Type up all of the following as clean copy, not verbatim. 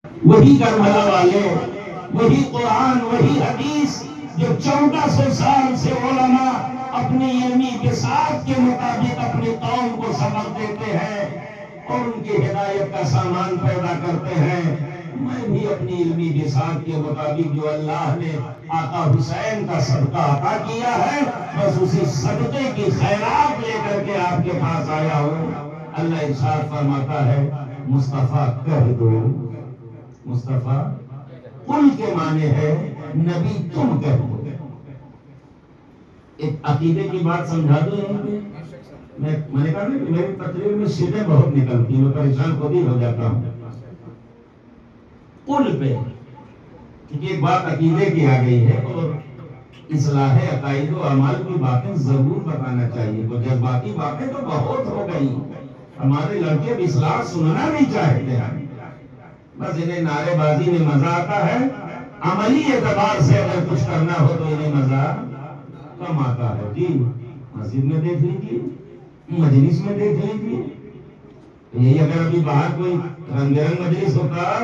وہی کربلا والے، وہی قرآن، وہی حدیث جو 1400 سال سے علماء اپنی علمی بساط کے مطابق اپنی قوم کو سبق دیتے ہیں اور ان کی ہدایت کا سامان پیدا کرتے ہیں۔ میں بھی اپنی علمی بساط کے مطابق جو اللہ نے آقا حسین کا صدقہ عطا کیا ہے، بس اسی صدقے کی خیرات لے کر کے آپ کے پاس آیا ہوں۔ اللہ ارشاد فرماتا ہے مصطفیٰ کہہ دو، مصطفیٰ قل کے معنی ہے نبی تم کہہ دو۔ ایک عقیدے کی بات سمجھا دوں یہاں پہ، میں نے کہا کہ میری تقریر میں شیٹیں بہت نکلتی ہیں، میں پریشان خود ہی ہو جاتا ہوں۔ قل پہ کیونکہ ایک بات عقیدے کی آ گئی ہے اور اصلاح عقائد و اعمال کی باتیں ضرور بتانا چاہیے، تو جذباتی باتیں تو بہت ہو گئی، ہمارے لڑکے اب اصلاح سننا نہیں چاہتے ہیں، بس انہیں نعرے بازی میں مزہ آتا ہے، عملی اعتبار سے اگر کچھ کرنا ہو تو انہیں مزہ کم آتا ہے۔ جی مسجد میں دیکھ لیجیے، مجلس میں دیکھ لیجیے، یہی اگر ابھی باہر کوئی رنگ برنگ مجلس ہوتا،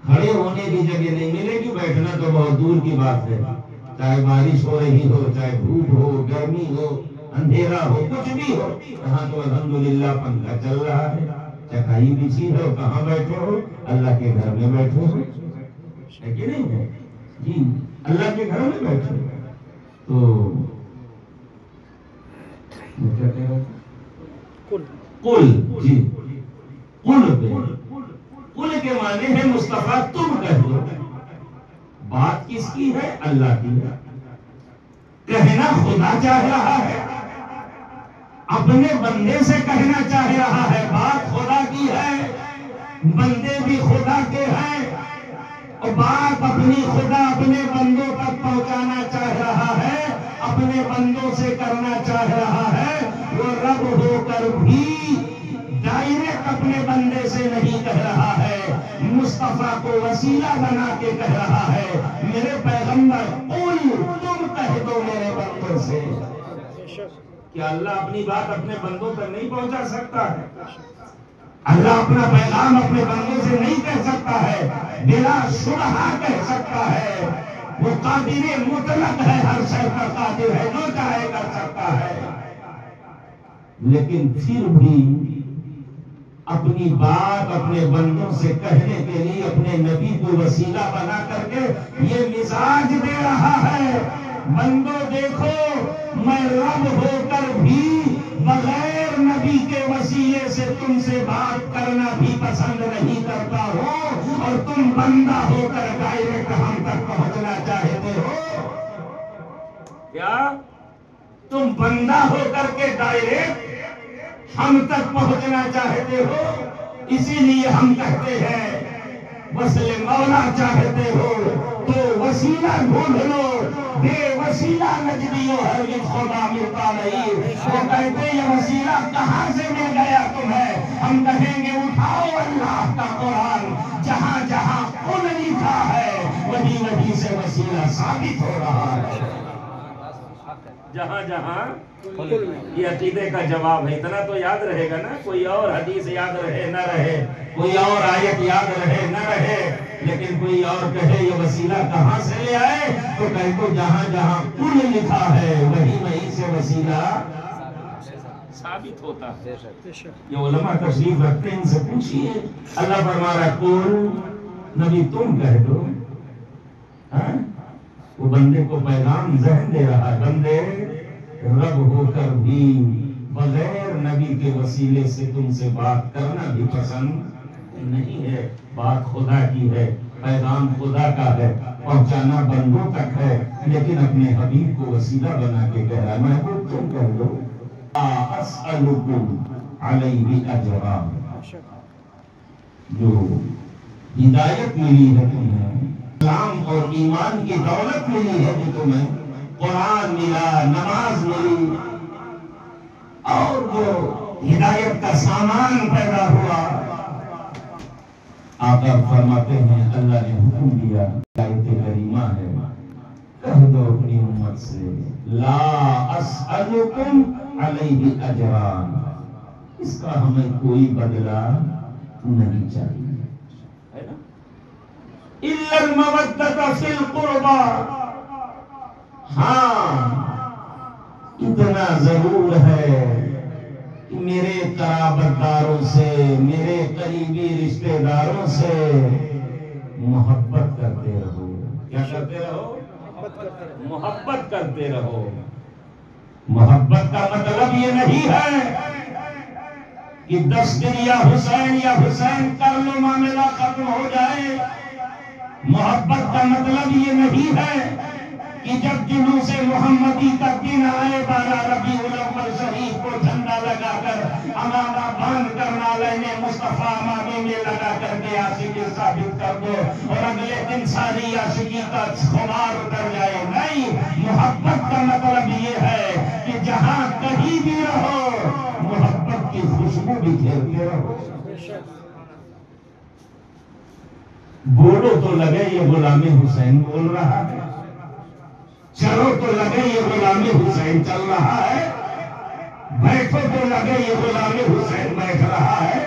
کھڑے ہونے کی جگہ نہیں ملے گی، بیٹھنا تو بہت دور کی بات ہے، چاہے بارش ہو رہی ہو، چاہے دھوپ ہو، گرمی ہو، اندھیرا ہو، کچھ بھی ہو، یہاں تو الحمدللہ پنکھا چل رہا ہے، چٹائی بچھی ہو، کہاں بیٹھے ہو؟ اللہ کے گھر میں بیٹھے ہو، ہے کہ نہیں ہے؟ جی اللہ کے گھر میں بیٹھے ہو۔ تو کیا کہہ رہا تھا؟ قل، جی قل پہ، قل کے معنی ہے مصطفیٰ تم کہہ دو۔ بات کس کی ہے؟ اللہ کی ہے، کہنا خدا چاہ رہا ہے، اپنے بندے سے کہنا چاہ رہا ہے، بات خدا کی ہے، بندے بھی خدا کے ہیں، اور بات اپنی خدا اپنے بندوں تک پہنچانا چاہ رہا ہے، اپنے بندوں سے کرنا چاہ رہا ہے۔ وہ رب ہو کر بھی ڈائریکٹ اپنے بندے سے نہیں کہہ رہا ہے، مصطفیٰ کو وسیلہ بنا کے کہہ رہا ہے، میرے پیغمبر قل تم کہہ دو میرے بندوں سے۔ کیا اللہ اپنی بات اپنے بندوں تک نہیں پہنچا سکتا ہے؟ اللہ اپنا پیغام اپنے بندوں سے نہیں کہہ سکتا ہے؟ بلا شبہ کہہ سکتا ہے، وہ قادر مطلق ہے، ہر شے پر قادر ہے، جو چاہے کر سکتا ہے۔ لیکن پھر بھی اپنی بات اپنے بندوں سے کہنے کے لیے اپنے نبی کو وسیلہ بنا کر کے یہ مزاج دے رہا ہے، بندوں دیکھو میں رب ہو کر بھی بغیر نبی کے وسیلے سے تم سے بات کرنا بھی پسند نہیں کرتا ہوں، اور تم بندہ ہو کر ڈائریکٹ ہم تک پہنچنا چاہتے ہو۔ کیا تم بندہ ہو کر کے ڈائریکٹ ہم تک پہنچنا چاہتے ہو؟ اسی لیے ہم کہتے ہیں وصل مولا چاہتے ہو تو وسیلہ ڈھونڈ لو، بے وسیلہ نجدیو ہرگز خدا ملتا نہیں۔ وہ کہتے یہ وسیلہ کہاں سے مل گیا تمہیں؟ ہم کہیں گے اٹھاؤ اللہ کا قرآن، جہاں جہاں قل لکھا ہے وہی وہی سے وسیلہ ثابت ہو رہا ہے، جہاں جہاں یہ عقیدے کا جواب ہے۔ اتنا تو یاد رہے گا نا، کوئی اور حدیث یاد رہے نہ رہے، کوئی اور آیت یاد رہے نہ رہے، لیکن کوئی اور کہے یہ وسیلہ کہاں سے لے آئے، تو کہے تو جہاں جہاں قل لکھا ہے وہی وہی سے وسیلہ ثابت ہوتا ہے۔ یہ علماء تشریف رکھتے ہیں، ان سے پوچھئے، اللہ فرما رہا ہے قل، نبی تم کہہ دو۔ وہ بندے کو پیغام ذہن دے رہا ہے، بندے رب ہو کر بھی بغیر نبی کے وسیلے سے تم سے بات کرنا بھی پسند نہیں ہے، بات خدا کی ہے، پیغام خدا کا ہے، پہنچانا بندوں تک ہے، لیکن اپنے حبیب کو وسیلہ بنا کے کہہ رہا ہے محبوب تم کہہ دو اسألکم علیہ اجرا، جو ہدایت ملی ہے تمہیں، اسلام اور ایمان کی دولت ملی ہے جو تمہیں، قرآن ملا، نماز ملی، اور جو ہدایت کا سامان پیدا ہوا، آقا فرماتے ہیں اللہ نے حکم دیا، آیت کریمہ ہے، کہہ دو اپنی امت سے لا اسألکم علیہ اجرا، اس کا ہمیں کوئی بدلہ نہیں چاہیے۔ الا المودۃ فی القربى، ہاں اتنا ضرور ہے کہ میرے قرابت داروں سے، میرے قریبی رشتہ داروں سے محبت کرتے رہو۔ کیا کرتے رہو؟ محبت کرتے رہو۔ محبت کا مطلب یہ نہیں ہے کہ 10 دن یا حسین کر لو معاملہ ختم ہو جائے۔ محبت کا مطلب یہ نہیں ہے کہ جب دنوں سے محمدی کا دن آئے 12 ربیع الاول شریف کو جھنڈا لگا کر امامہ باندھ کر نالین مصطفیٰ امامے میں لگا کر کے عاشقی ثابت کر دو اور اگلے دن ساری عاشقی کا خمار اتر جائے۔ نہیں، محبت کا مطلب یہ ہے کہ جہاں کہیں بھی رہو محبت کی خوشبو بھی کھیلتے رہو۔ بولو تو لگے یہ غلام حسین بول رہا ہے، چلو تو لگے یہ غلام حسین چل رہا ہے، بیٹھو تو لگے یہ غلام حسین بیٹھ رہا ہے،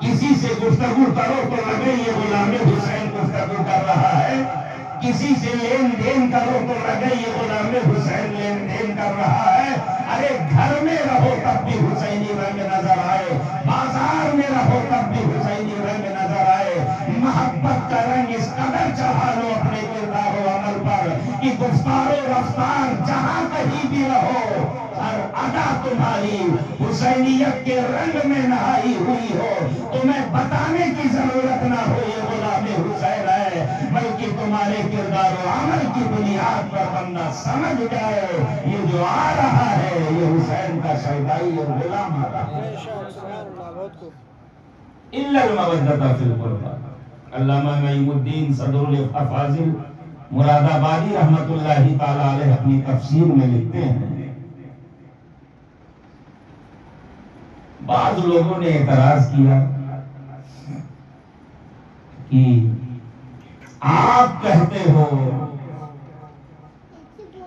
کسی سے گفتگو کرو تو لگے یہ غلام حسین گفتگو کر رہا ہے، کسی سے لین دین کرو تو لگے یہ غلام حسین لین دین کر رہا ہے۔ ارے گھر میں رہو تب بھی حسینی رنگ نظر آئے، بازار میں رہو تب بھی حسینی رنگ نظر آئے۔ محبت کا رنگ اس قدر چڑھا لو اپنے کردار و عمل پر کہ گفتار و رفتار جہاں کہیں بھی رہو ہر ادا تمہاری حسینیت کے رنگ میں نہائی ہوئی ہو۔ تمہیں بتانے کی ضرورت نہ ہو یہ غلام حسین ہے، بلکہ تمہارے کردار و عمل کی بنیاد پر بندہ سمجھ جائے یہ جو آ رہا ہے یہ حسین کا شیدائی اور غلام آ رہا ہے۔ الا المودۃ فی القربى۔ علامہ نعیم الدین صدر الافاضل مراد آبادی رحمت اللہ تعالی علیہ اپنی تفسیر میں لکھتے ہیں، بعض لوگوں نے اعتراض کیا کہ آپ کہتے ہو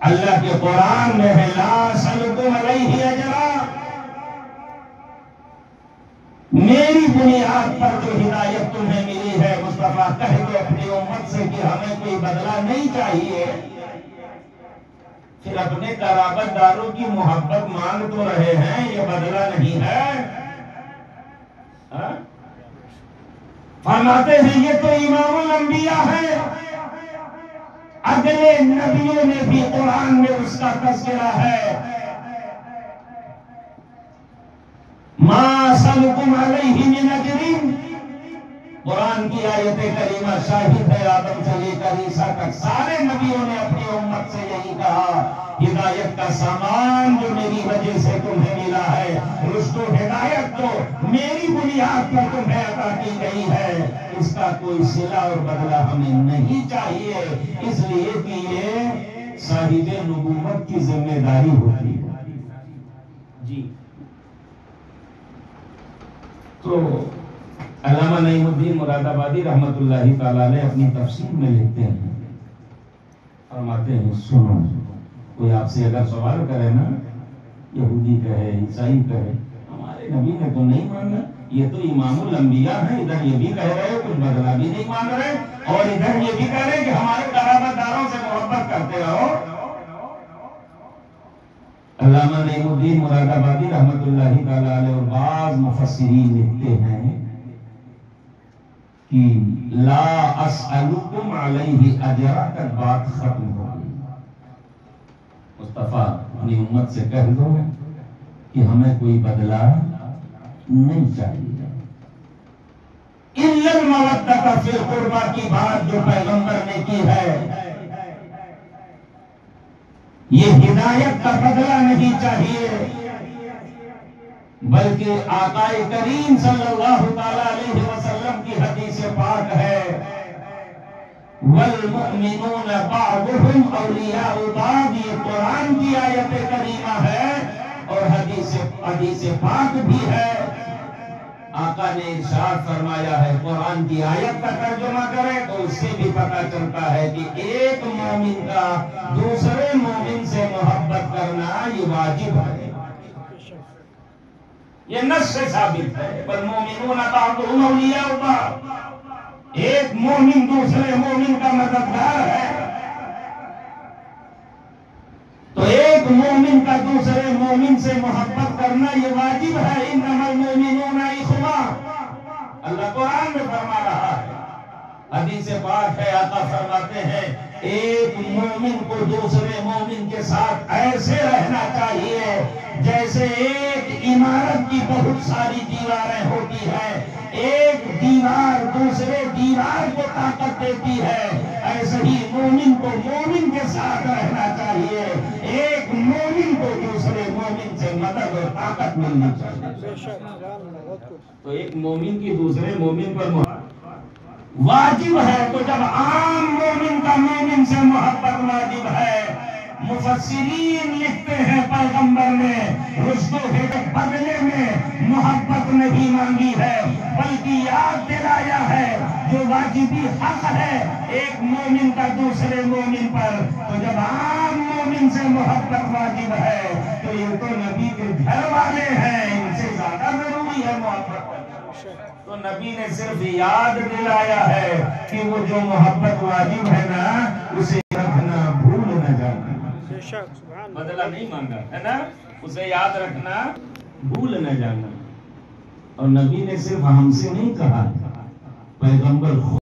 اللہ کے قرآن میں ہے لا اسألکم علیہ اجرا، میری بنیاد پر جو ہدایت تمہیں ملی ہے مصطفیٰ کہہ دو اپنی امت سے کہ ہمیں کوئی بدلہ نہیں چاہیے، پھر اپنے قرابت داروں کی محبت مانگ تو رہے ہیں، یہ بدلہ نہیں ہے۔ فرماتے ہیں یہ تو امام الانبیاء ہے، اگلے نبیوں نے بھی قرآن میں اس کا تذکرہ ہے۔ ما اسألکم علیہ من اجر، قرآن کی آیت کریمہ شاہد ہے، آدم سے لے کر عیسیٰ تک سارے نبیوں نے اپنی امت سے یہی کہا، ہدایت کا سامان جو میری وجہ سے تمہیں ملا ہے، رشد و ہدایت تو میری بنیاد پر تمہیں عطا کی گئی ہے، اس کا کوئی صلہ اور بدلہ ہمیں نہیں چاہیے، اس لیے کہ یہ صاحب نبوت کی ذمہ داری ہوتی ہے۔ جی تو علامہ نعیم الدین مراد آبادی رحمت اللہ تعالی علیہ اپنی تفسیر میں لکھتے ہیں، فرماتے ہیں سنو، کوئی آپ سے اگر سوال کرے نا، یہودی کہے عیسائی کہے ہمارے نبی نے تو نہیں ماننا، یہ تو امام الانبیاء ہیں، ادھر یہ بھی کہہ رہے کچھ بدلہ بھی نہیں مان رہے اور ادھر یہ بھی کہہ رہے کہ ہمارے قرابت داروں سے محبت کرتے رہو۔ علامہ نعیم الدین مراد آبادی رحمت اللہ تعالی علیہ اور بعض مفسرین لکھتے ہیں کہ لا اسألکم علیہ اجرا تک بات ختم ہو گئی، مصطفیٰ اپنی امت سے کہہ دو کہ ہمیں کوئی بدلہ نہیں چاہیے۔ الا المودۃ فی القربى کی بات جو پیغمبر نے کی ہے، یہ ہدایت کا بدلہ نہیں چاہیے، بلکہ آقا کریم صلی اللہ تعالی علیہ وسلم کی حدیث پاک ہے والمؤمنون بعضهم اولیاء بعض، یہ قرآن کی آیت کریمہ ہے اور حدیث پاک بھی ہے۔ آقا نے ارشاد فرمایا ہے، قرآن کی آیت کا ترجمہ کرے تو اس سے بھی پتہ چلتا ہے کہ ایک مومن کا دوسرے مومن سے محبت کرنا یہ واجب ہے، یہ نص سے ثابت ہے۔ والمؤمنون بعضهم اولیاء بعض، ایک مومن دوسرے مومن کا مددگار ہے، تو ایک مومن کا دوسرے مومن سے محبت کرنا یہ واجب ہے۔ انما المؤمنون اخوہ، اللہ قرآن میں فرما رہا ہے، حدیث پاک ہے، آقا فرماتے ہیں ایک مومن کو دوسرے مومن کے ساتھ ایسے رہنا چاہیے جیسے ایک عمارت کی بہت ساری دیواریں ہوتی ہیں، ایک دیوار دوسرے دیوار کو طاقت دیتی ہے، ایسے ہی مومن کو مومن کے ساتھ رہنا چاہیے، ایک مومن کو دوسرے مومن سے مدد اور طاقت ملنی چاہیے۔ تو ایک مومن کی دوسرے مومن پر واجب ہے، تو جب عام مومن کا مومن سے محبت واجب ہے، مفسرین لکھتے ہیں پیغمبر نے رشد و ہدایت بدلے میں محبت نہیں مانگی ہے بلکہ یاد دلایا ہے جو واجبی حق ہے ایک مومن کا دوسرے مومن پر۔ تو جب عام مومن سے محبت واجب ہے تو یہ تو نبی کے گھر والے ہیں، ان سے زیادہ ضروری ہے محبت۔ تو نبی نے صرف یاد دلایا ہے کہ وہ جو محبت واجب ہے نا اسے رکھنا، بھول نہ جانا، بدلہ نہیں مانگا ہے نا، اسے یاد رکھنا، بھول نہ جانا۔ اور نبی نے صرف ہم سے نہیں کہا، پیغمبر